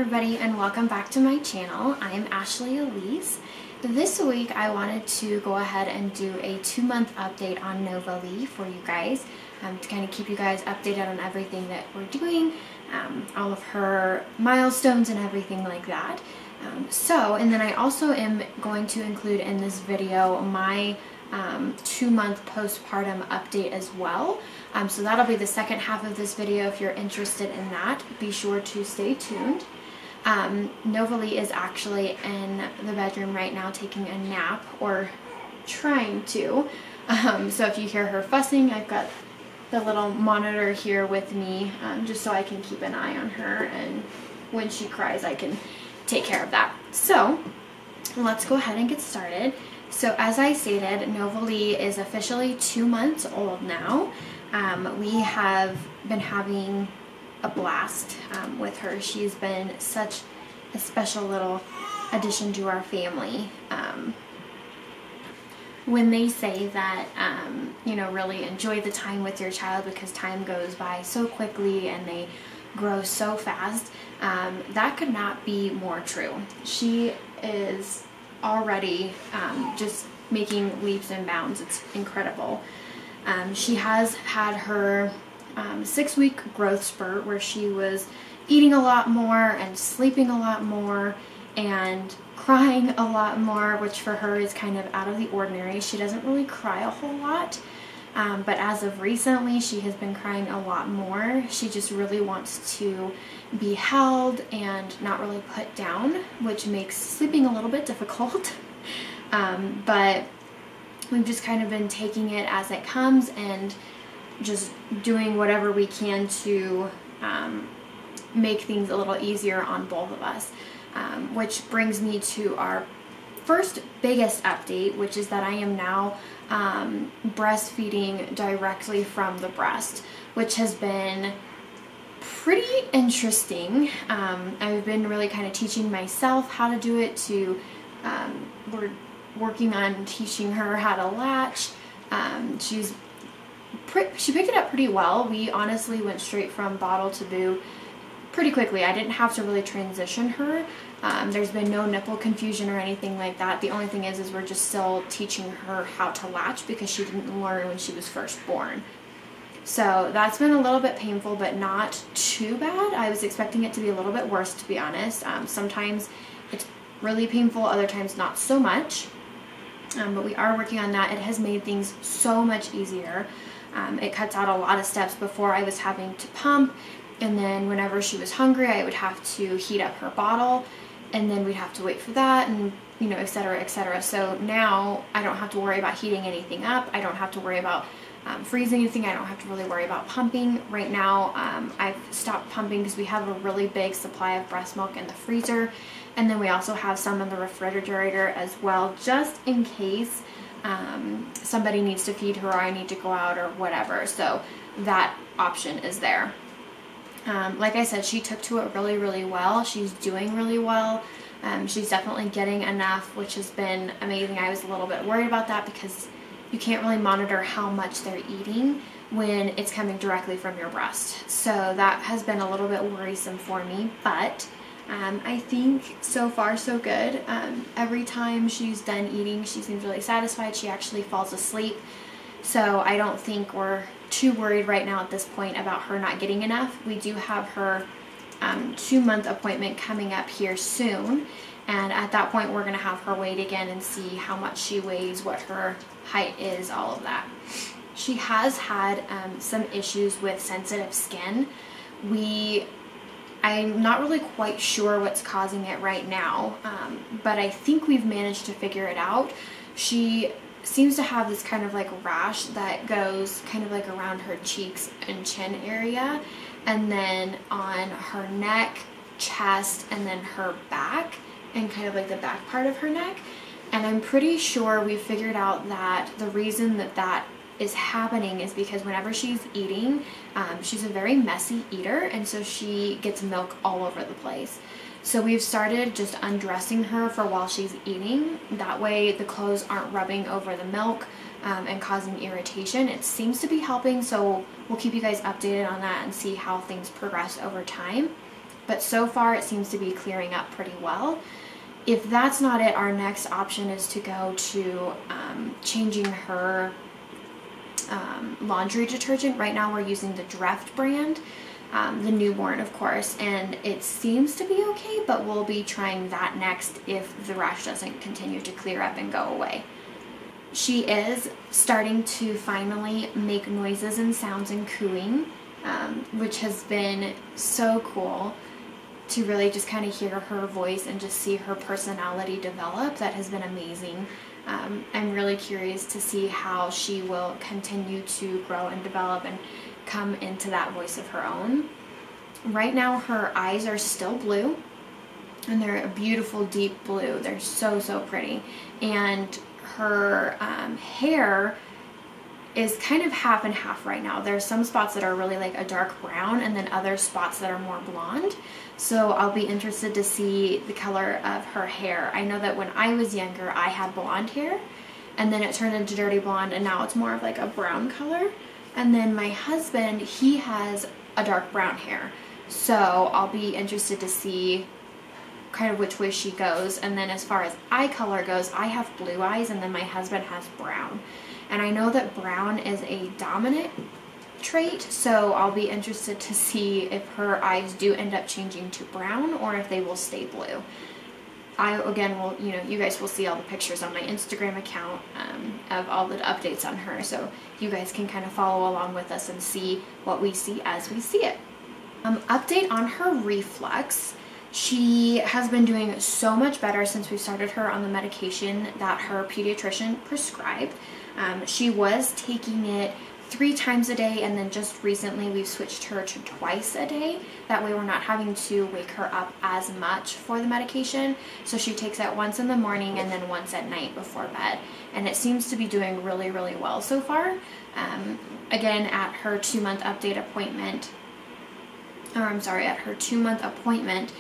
everybody, and welcome back to my channel. I am AshleyElyse. This week I wanted to go ahead and do a 2-month update on Nova-Lee for you guys, to kind of keep you guys updated on everything that we're doing, all of her milestones and everything like that. And then I also am going to include in this video my 2-month postpartum update as well. So that'll be the second half of this video. If you're interested in that, be sure to stay tuned. Nova-Lee is actually in the bedroom right now taking a nap, or trying to. So if you hear her fussing, I've got the little monitor here with me, just so I can keep an eye on her, and when she cries I can take care of that. So let's go ahead and get started. So as I stated, Nova-Lee is officially 2 months old now. We have been having a blast with her. She's been such a special little addition to our family. When they say that, really enjoy the time with your child because time goes by so quickly and they grow so fast, that could not be more true. She is already just making leaps and bounds. It's incredible. She has had her 6-week growth spurt where she was eating a lot more and sleeping a lot more and crying a lot more, which for her is kind of out of the ordinary. She doesn't really cry a whole lot, but as of recently she has been crying a lot more. She just really wants to be held and not really put down, which makes sleeping a little bit difficult. But we've just kind of been taking it as it comes and just doing whatever we can to make things a little easier on both of us. Which brings me to our first biggest update, which is that I am now breastfeeding directly from the breast, which has been pretty interesting. I've been really kind of teaching myself how to do it. We're working on teaching her how to latch. She picked it up pretty well. We honestly went straight from bottle to boo pretty quickly. I didn't have to really transition her. There's been no nipple confusion or anything like that. The only thing is we're just still teaching her how to latch because she didn't learn when she was first born. So that's been a little bit painful, but not too bad. I was expecting it to be a little bit worse, to be honest. Sometimes it's really painful, other times not so much. But we are working on that. It has made things so much easier. It cuts out a lot of steps. Before I was having to pump, and then whenever she was hungry I would have to heat up her bottle, and then we'd have to wait for that, and etc., etc. So now I don't have to worry about heating anything up. I don't have to worry about freezing anything. I don't have to really worry about pumping. Right now I've stopped pumping because we have a really big supply of breast milk in the freezer, and then we also have some in the refrigerator as well, just in case somebody needs to feed her or I need to go out or whatever. So that option is there. Like I said, she took to it really, really well. She's doing really well. She's definitely getting enough, which has been amazing. I was a little bit worried about that because you can't really monitor how much they're eating when it's coming directly from your breast. So that has been a little bit worrisome for me, but I think so far so good. Every time she's done eating, she seems really satisfied. She actually falls asleep. So I don't think we're too worried right now at this point about her not getting enough. We do have her 2-month appointment coming up here soon, and at that point we're going to have her weighed again and see how much she weighs, what her height is, all of that. She has had some issues with sensitive skin. I'm not really quite sure what's causing it right now, but I think we've managed to figure it out. She seems to have this kind of like rash that goes kind of like around her cheeks and chin area, and then on her neck, chest, and then her back, and kind of like the back part of her neck. And I'm pretty sure we figured out that the reason that that is happening is because whenever she's eating, she's a very messy eater, and so she gets milk all over the place. So we've started just undressing her for while she's eating. That way the clothes aren't rubbing over the milk and causing irritation. It seems to be helping, so we'll keep you guys updated on that and see how things progress over time. but so far it seems to be clearing up pretty well. If that's not it, our next option is to go to changing her laundry detergent. Right now we're using the Dreft brand, the newborn of course, and it seems to be okay, but we'll be trying that next if the rash doesn't continue to clear up and go away. She is starting to finally make noises and sounds and cooing, which has been so cool to really just kind of hear her voice and just see her personality develop. That has been amazing. I'm really curious to see how she will continue to grow and develop and come into that voice of her own. Right now her eyes are still blue, and they're a beautiful deep blue. They're so, so pretty. And her hair is kind of half and half right now. There's some spots that are really like a dark brown, and then other spots that are more blonde. So I'll be interested to see the color of her hair. I know that when I was younger I had blonde hair, and then it turned into dirty blonde, and now it's more of like a brown color. And then my husband, he has a dark brown hair, so I'll be interested to see kind of which way she goes. And then as far as eye color goes, I have blue eyes, and then my husband has brown. And I know that brown is a dominant trait, so I'll be interested to see if her eyes do end up changing to brown or if they will stay blue. I, again, will, you guys will see all the pictures on my Instagram account of all the updates on her, so you guys can kind of follow along with us and see what we see as we see it. Update on her reflux. She has been doing so much better since we started her on the medication that her pediatrician prescribed. She was taking it 3 times a day, and then just recently we've switched her to twice a day. That way we're not having to wake her up as much for the medication. So she takes it once in the morning and then once at night before bed. And it seems to be doing really, really well so far. Again, at her 2-month update appointment, at her 2-month appointment,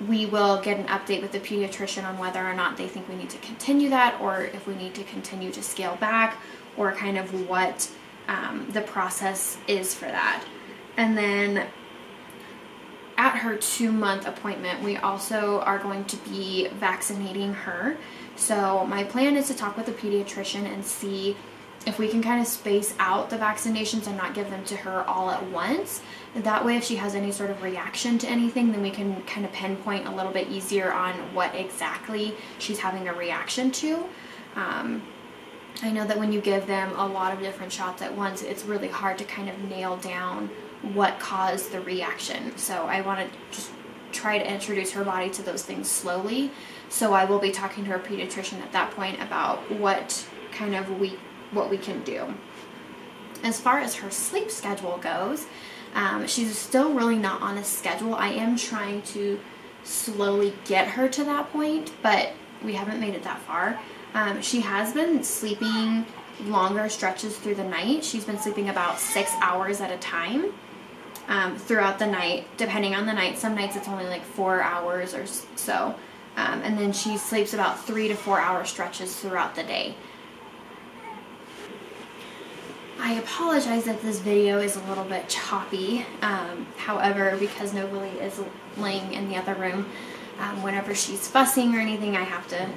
we will get an update with the pediatrician on whether or not they think we need to continue that, or if we need to continue to scale back, or kind of what the process is for that. And then at her 2-month appointment, we also are going to be vaccinating her. So my plan is to talk with the pediatrician and see if we can kind of space out the vaccinations and not give them to her all at once. That way if she has any sort of reaction to anything, then we can kind of pinpoint a little bit easier on what exactly she's having a reaction to. I know that when you give them a lot of different shots at once, it's really hard to kind of nail down what caused the reaction. So I want to just try to introduce her body to those things slowly. So I will be talking to her pediatrician at that point about what we can do. As far as her sleep schedule goes, she's still really not on a schedule. I am trying to slowly get her to that point, but we haven't made it that far. She has been sleeping longer stretches through the night. She's been sleeping about 6 hours at a time throughout the night, depending on the night. Some nights it's only like 4 hours or so. And then she sleeps about 3 to 4 hour stretches throughout the day. I apologize if this video is a little bit choppy. However, because Novalie is laying in the other room, whenever she's fussing or anything, I have to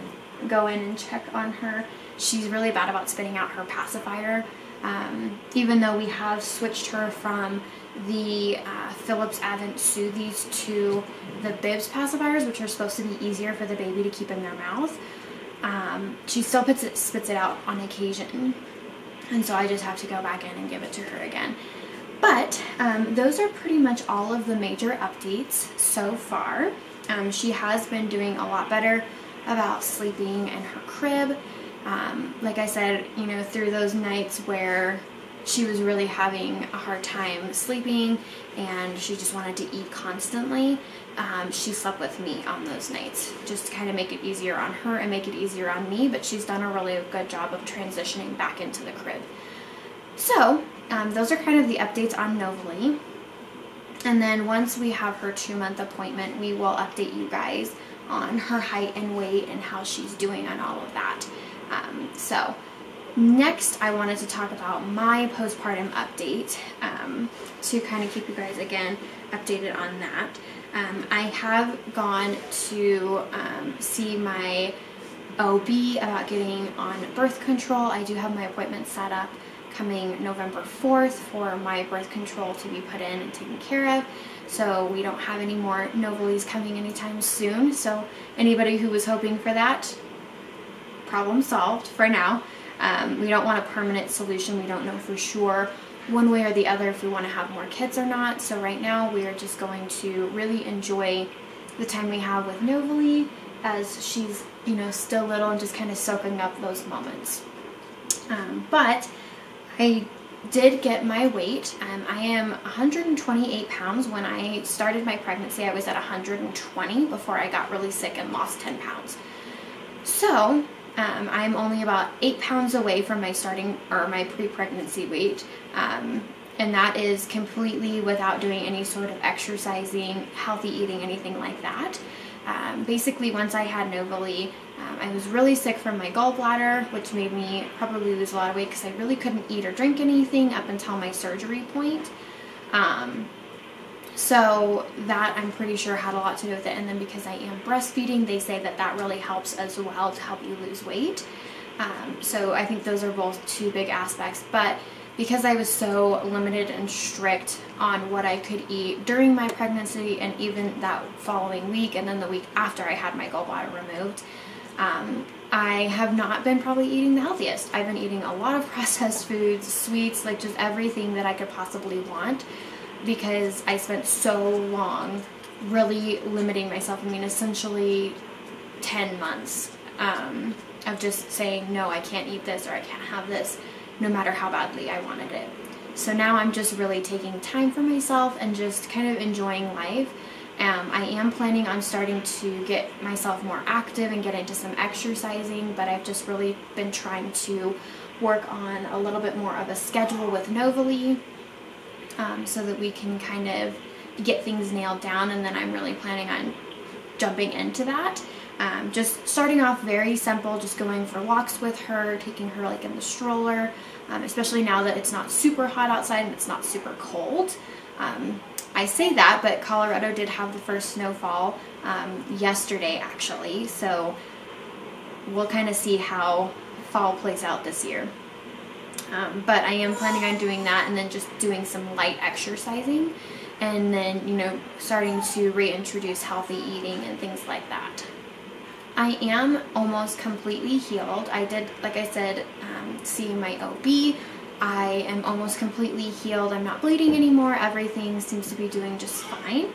go in and check on her. She's really bad about spitting out her pacifier. Even though we have switched her from the Philips Avent Soothies to the Bibs pacifiers, which are supposed to be easier for the baby to keep in their mouth, she still spits it out on occasion. And so I just have to go back in and give it to her again. But those are pretty much all of the major updates so far. She has been doing a lot better about sleeping in her crib. Like I said, through those nights where she was really having a hard time sleeping and she just wanted to eat constantly, she slept with me on those nights, just to kind of make it easier on her and make it easier on me. But she's done a really good job of transitioning back into the crib. So those are kind of the updates on Novalie. And then once we have her 2-month appointment, we will update you guys on her height and weight and how she's doing on all of that. So Next, I wanted to talk about my postpartum update to kind of keep you guys again updated on that. I have gone to see my OB about getting on birth control. I do have my appointment set up coming November 4th for my birth control to be put in and taken care of. So we don't have any more Novolis coming anytime soon. So anybody who was hoping for that, problem solved for now. We don't want a permanent solution. We don't know for sure one way or the other if we want to have more kids or not. So right now we are just going to really enjoy the time we have with Novoli as she's, you know, still little, and just kind of soaking up those moments. But I did get my weight. I am 128 pounds. When I started my pregnancy, I was at 120 before I got really sick and lost 10 pounds. So I'm only about 8 pounds away from my my pre-pregnancy weight. And that is completely without doing any sort of exercising, healthy eating, anything like that. Basically, once I had Novoli, I was really sick from my gallbladder, which made me probably lose a lot of weight because I really couldn't eat or drink anything up until my surgery point. So that, I'm pretty sure, had a lot to do with it. And then because I am breastfeeding, they say that that really helps as well to help you lose weight. So I think those are both two big aspects. But because I was so limited and strict on what I could eat during my pregnancy and even that following week and then the week after I had my gallbladder removed, I have not been probably eating the healthiest. I've been eating a lot of processed foods, sweets, like just everything that I could possibly want, because I spent so long really limiting myself. I mean, essentially 10 months of just saying, no, I can't eat this or I can't have this, no matter how badly I wanted it. So now I'm just really taking time for myself and just kind of enjoying life. I am planning on starting to get myself more active and get into some exercising, but I've just really been trying to work on a little bit more of a schedule with Novoli, so that we can kind of get things nailed down, and then I'm really planning on jumping into that. Just starting off very simple, just going for walks with her, taking her like in the stroller, especially now that it's not super hot outside and it's not super cold. I say that, but Colorado did have the first snowfall yesterday actually, so we'll kind of see how fall plays out this year. But I am planning on doing that, and then just doing some light exercising, and then, you know, starting to reintroduce healthy eating and things like that. I am almost completely healed. I did, like I said, see my OB. I am almost completely healed. I'm not bleeding anymore. Everything seems to be doing just fine.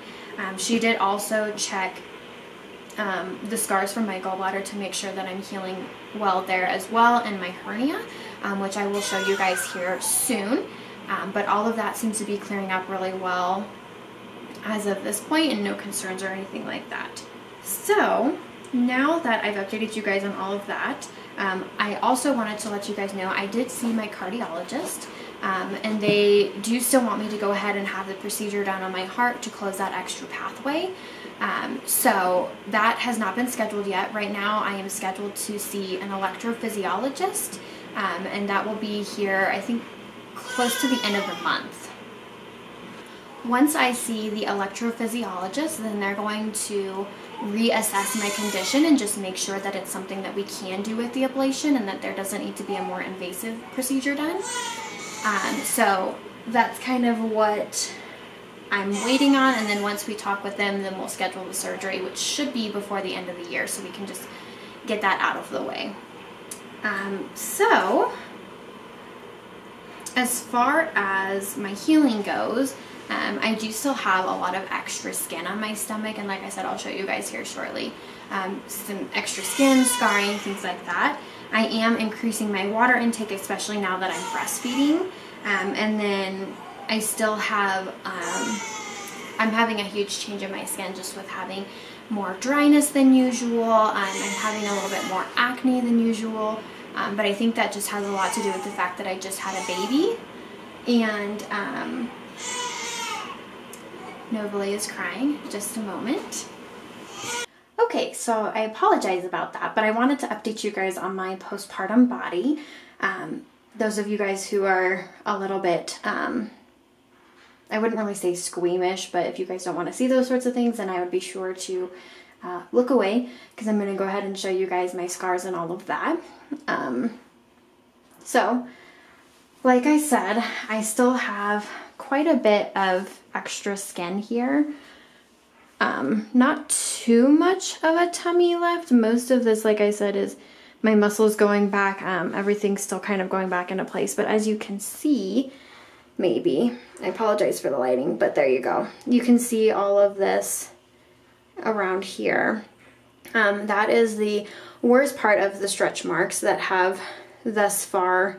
She did also check the scars from my gallbladder to make sure that I'm healing well there as well, and my hernia, which I will show you guys here soon. But all of that seems to be clearing up really well as of this point, and no concerns or anything like that. So now that I've updated you guys on all of that, I also wanted to let you guys know I did see my cardiologist, and they do still want me to go ahead and have the procedure done on my heart to close that extra pathway. So that has not been scheduled yet. Right now I am scheduled to see an electrophysiologist, and that will be here, I think, close to the end of the month. Once I see the electrophysiologist, then they're going to reassess my condition and just make sure that it's something that we can do with the ablation and that there doesn't need to be a more invasive procedure done. So that's kind of what I'm waiting on, and then once we talk with them, then we'll schedule the surgery, which should be before the end of the year, so we can just get that out of the way. So as far as my healing goes, I do still have a lot of extra skin on my stomach, and like I said, I'll show you guys here shortly. Some extra skin, scarring, things like that. I am increasing my water intake, especially now that I'm breastfeeding. And then I still have, I'm having a huge change in my skin just with having more dryness than usual. I'm having a little bit more acne than usual. But I think that just has a lot to do with the fact that I just had a baby. And Novoli is crying. Just a moment. Okay, so I apologize about that, but I wanted to update you guys on my postpartum body. Those of you guys who are a little bit, I wouldn't really say squeamish, but if you guys don't want to see those sorts of things, then I would be sure to look away, because I'm going to go ahead and show you guys my scars and all of that. So, like I said, I still have quite a bit of extra skin here. Not too much of a tummy left. Most of this, like I said, is my muscles going back. Everything's still kind of going back into place, but as you can see, maybe, I apologize for the lighting, but there you go. You can see all of this around here. That is the worst part of the stretch marks that have thus far,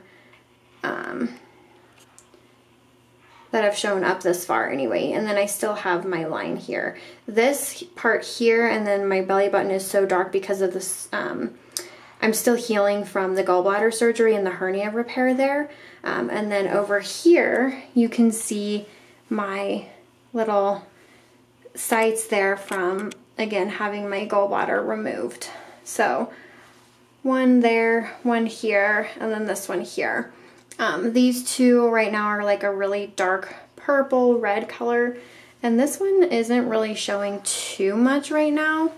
that have shown up this far anyway. And then I still have my line here. This part here, and then my belly button is so dark because of this, I'm still healing from the gallbladder surgery and the hernia repair there. And then over here, you can see my little sites there from, again, having my gallbladder removed. So one there, one here, and then this one here. These two right now are like a really dark purple red color, and this one isn't really showing too much right now,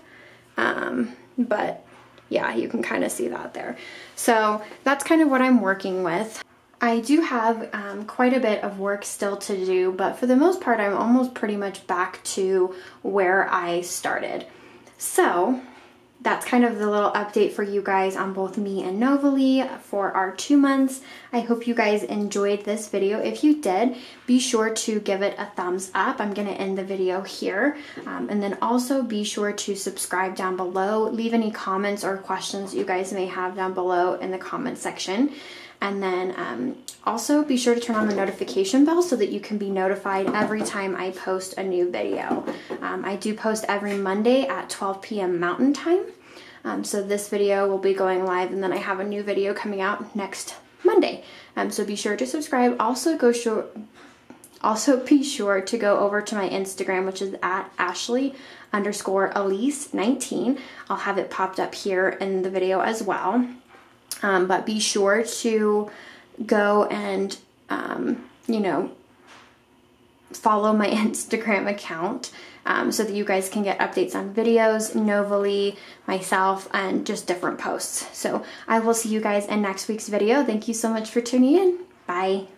but yeah, you can kind of see that there. So that's kind of what I'm working with. I do have quite a bit of work still to do, but for the most part, I'm almost pretty much back to where I started. So that's kind of the little update for you guys on both me and Novalee for our 2 months. I hope you guys enjoyed this video. If you did, be sure to give it a thumbs up. I'm going to end the video here. And then also be sure to subscribe down below. Leave any comments or questions you guys may have down below in the comment section. And then also be sure to turn on the notification bell so that you can be notified every time I post a new video. I do post every Monday at 12 p.m. Mountain Time. So this video will be going live, and then I have a new video coming out next Monday. So be sure to subscribe. Also be sure to go over to my Instagram, which is at AshleyElyse19. I'll have it popped up here in the video as well. But be sure to go and, you know, follow my Instagram account so that you guys can get updates on videos, Novalee, myself, and just different posts. So I will see you guys in next week's video. Thank you so much for tuning in. Bye.